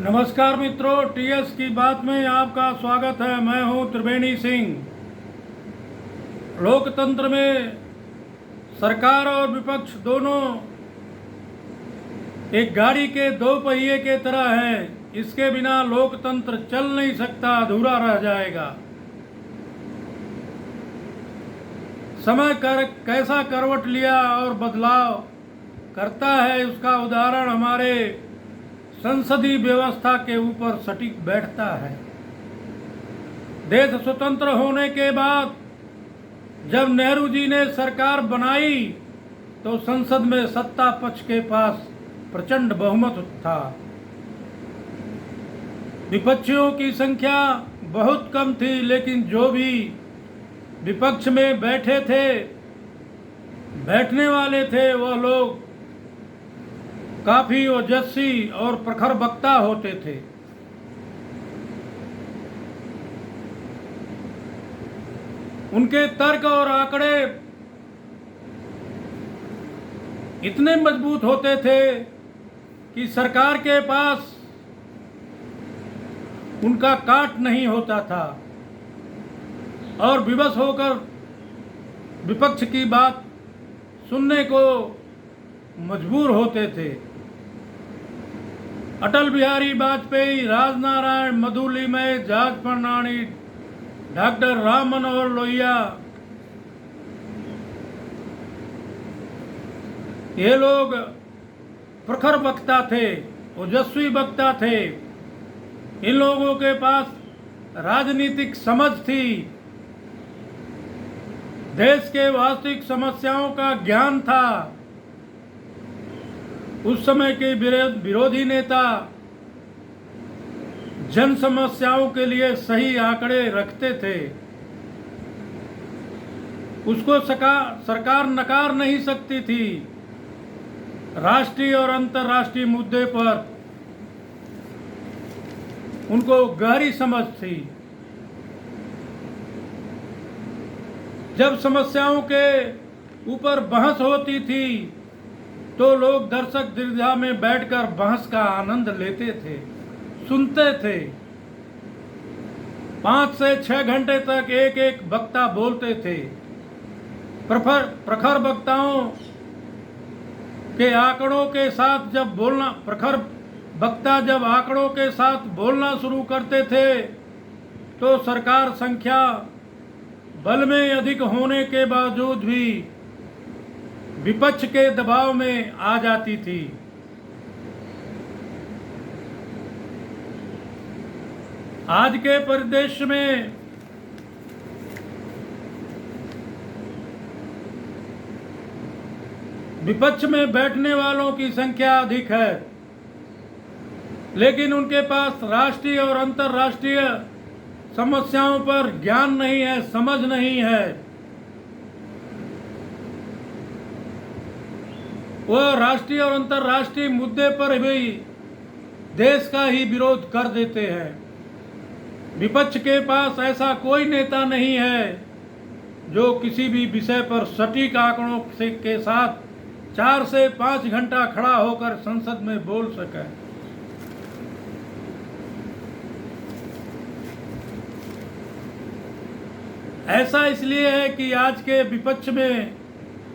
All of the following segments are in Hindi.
नमस्कार मित्रों, टीएस की बात में आपका स्वागत है। मैं हूं त्रिवेणी सिंह। लोकतंत्र में सरकार और विपक्ष दोनों एक गाड़ी के दो पहिए के तरह हैं। इसके बिना लोकतंत्र चल नहीं सकता, अधूरा रह जाएगा। समय कैसा करवट लिया और बदलाव करता है, उसका उदाहरण हमारे संसदीय व्यवस्था के ऊपर सटीक बैठता है। देश स्वतंत्र होने के बाद जब नेहरू जी ने सरकार बनाई तो संसद में सत्ता पक्ष के पास प्रचंड बहुमत था। विपक्षियों की संख्या बहुत कम थी, लेकिन जो भी विपक्ष में बैठने वाले थे वह लोग काफी ओजस्वी और प्रखर वक्ता होते थे। उनके तर्क और आंकड़े इतने मजबूत होते थे कि सरकार के पास उनका काट नहीं होता था और विवश होकर विपक्ष की बात सुनने को मजबूर होते थे। अटल बिहारी वाजपेयी, राजनारायण, मधुलिमय, जॉर्ज फर्नांडिस, डॉक्टर राम मनोहर लोहिया, ये लोग प्रखर वक्ता थे, ओजस्वी वक्ता थे। इन लोगों के पास राजनीतिक समझ थी, देश के वास्तविक समस्याओं का ज्ञान था। उस समय के विरोधी नेता जन समस्याओं के लिए सही आंकड़े रखते थे। उसको सरकार नकार नहीं सकती थी। राष्ट्रीय और अंतर्राष्ट्रीय मुद्दे पर उनको गहरी समझ थी। जब समस्याओं के ऊपर बहस होती थी तो लोग दर्शक दीर्घा में बैठकर बहस का आनंद लेते थे, सुनते थे। 5 से 6 घंटे तक एक एक वक्ता बोलते थे। प्रखर वक्ताओं के आंकड़ों के साथ प्रखर वक्ता जब आंकड़ों के साथ बोलना शुरू करते थे तो सरकार संख्या बल में अधिक होने के बावजूद भी विपक्ष के दबाव में आ जाती थी। आज के परिदृश्य में विपक्ष में बैठने वालों की संख्या अधिक है, लेकिन उनके पास राष्ट्रीय और अंतर्राष्ट्रीय समस्याओं पर ज्ञान नहीं है, समझ नहीं है। वह राष्ट्रीय और अंतर्राष्ट्रीय मुद्दे पर भी देश का ही विरोध कर देते हैं। विपक्ष के पास ऐसा कोई नेता नहीं है जो किसी भी विषय पर सटीक आंकड़ों के साथ 4 से 5 घंटा खड़ा होकर संसद में बोल सके। ऐसा इसलिए है कि आज के विपक्ष में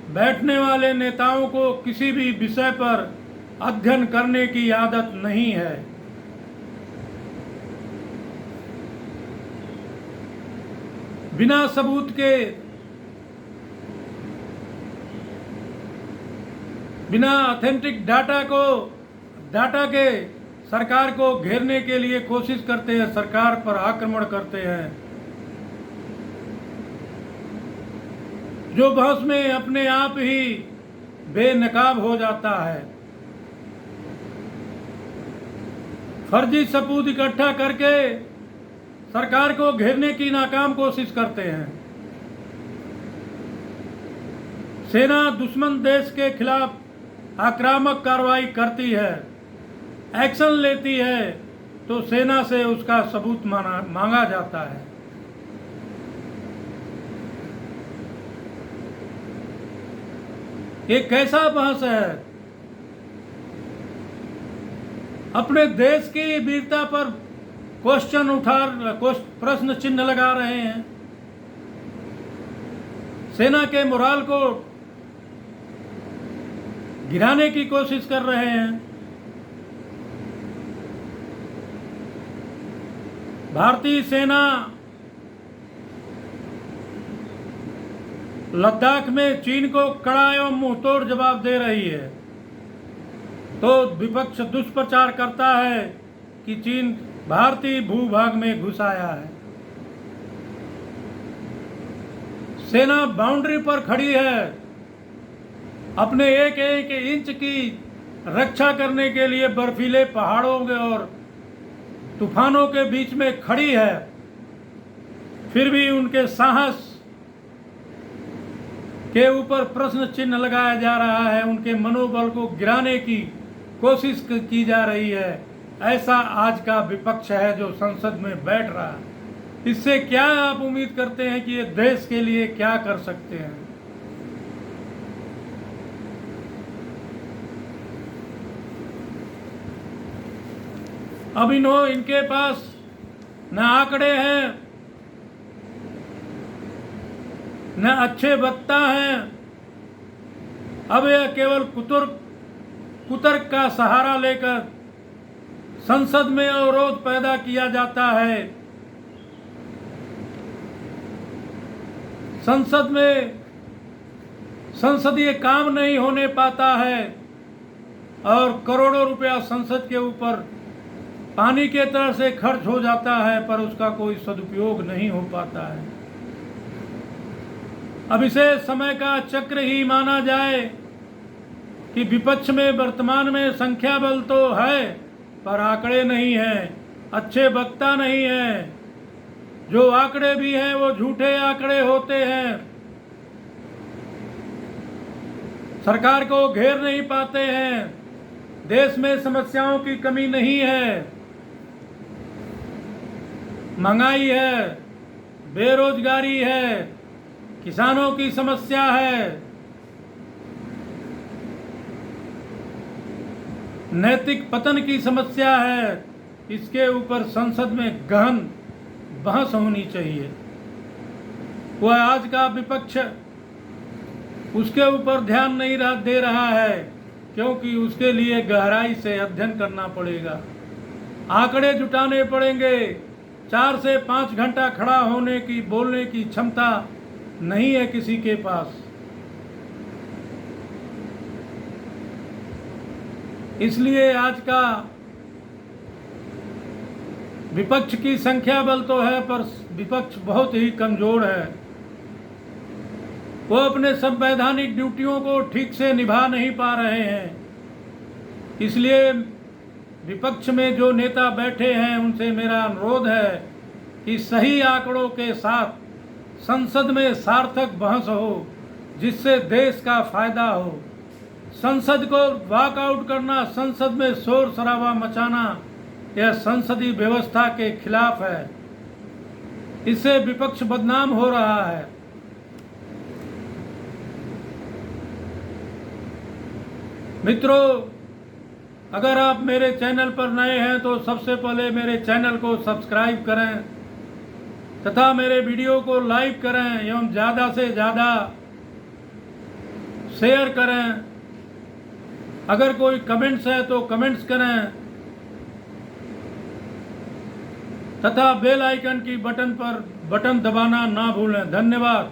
बैठने वाले नेताओं को किसी भी विषय पर अध्ययन करने की आदत नहीं है। बिना सबूत के, बिना ऑथेंटिक डाटा के सरकार को घेरने के लिए कोशिश करते हैं, सरकार पर आक्रमण करते हैं। जो बहस में अपने आप ही बेनकाब हो जाता है। फर्जी सबूत इकट्ठा करके सरकार को घेरने की नाकाम कोशिश करते हैं। सेना दुश्मन देश के खिलाफ आक्रामक कार्रवाई करती है, एक्शन लेती है तो सेना से उसका सबूत मांगा जाता है। ये कैसा बहस है? अपने देश की वीरता पर प्रश्न चिन्ह लगा रहे हैं, सेना के मोराल को गिराने की कोशिश कर रहे हैं। भारतीय सेना लद्दाख में चीन को कड़ा एवं मुंहतोड़ जवाब दे रही है, तो विपक्ष दुष्प्रचार करता है कि चीन भारतीय भूभाग में घुस आया है। सेना बाउंड्री पर खड़ी है, अपने एक एक इंच की रक्षा करने के लिए बर्फीले पहाड़ों के और तूफानों के बीच में खड़ी है। फिर भी उनके साहस के ऊपर प्रश्न चिन्ह लगाया जा रहा है, उनके मनोबल को गिराने की कोशिश की जा रही है। ऐसा आज का विपक्ष है जो संसद में बैठ रहा है। इससे क्या आप उम्मीद करते हैं कि ये देश के लिए क्या कर सकते हैं? अब इनके पास न आंकड़े हैं, न अच्छे वक्ता हैं। अब यह केवल कुतर्क का सहारा लेकर संसद में अवरोध पैदा किया जाता है। संसद में संसदीय काम नहीं होने पाता है और करोड़ों रुपया संसद के ऊपर पानी के तरह से खर्च हो जाता है, पर उसका कोई सदुपयोग नहीं हो पाता है। अब इसे समय का चक्र ही माना जाए कि विपक्ष में वर्तमान में संख्या बल तो है, पर आंकड़े नहीं हैं, अच्छे वक्ता नहीं हैं। जो आंकड़े भी हैं वो झूठे आंकड़े होते हैं, सरकार को घेर नहीं पाते हैं। देश में समस्याओं की कमी नहीं है, महंगाई है, बेरोजगारी है, किसानों की समस्या है, नैतिक पतन की समस्या है। इसके ऊपर संसद में गहन बहस होनी चाहिए। वह आज का विपक्ष उसके ऊपर ध्यान नहीं दे रहा है, क्योंकि उसके लिए गहराई से अध्ययन करना पड़ेगा, आंकड़े जुटाने पड़ेंगे। 4 से 5 घंटा खड़ा होने की बोलने की क्षमता नहीं है किसी के पास। इसलिए आज का विपक्ष की संख्या बल तो है, पर विपक्ष बहुत ही कमजोर है। वो अपने संवैधानिक ड्यूटियों को ठीक से निभा नहीं पा रहे हैं। इसलिए विपक्ष में जो नेता बैठे हैं उनसे मेरा अनुरोध है कि सही आंकड़ों के साथ संसद में सार्थक बहस हो, जिससे देश का फायदा हो। संसद को वॉकआउट करना, संसद में शोर शराबा मचाना, यह संसदीय व्यवस्था के खिलाफ है। इससे विपक्ष बदनाम हो रहा है। मित्रों, अगर आप मेरे चैनल पर नए हैं तो सबसे पहले मेरे चैनल को सब्सक्राइब करें तथा मेरे वीडियो को लाइक करें एवं ज़्यादा से ज़्यादा शेयर करें। अगर कोई कमेंट्स है तो कमेंट्स करें तथा बेल आइकन की बटन दबाना ना भूलें। धन्यवाद।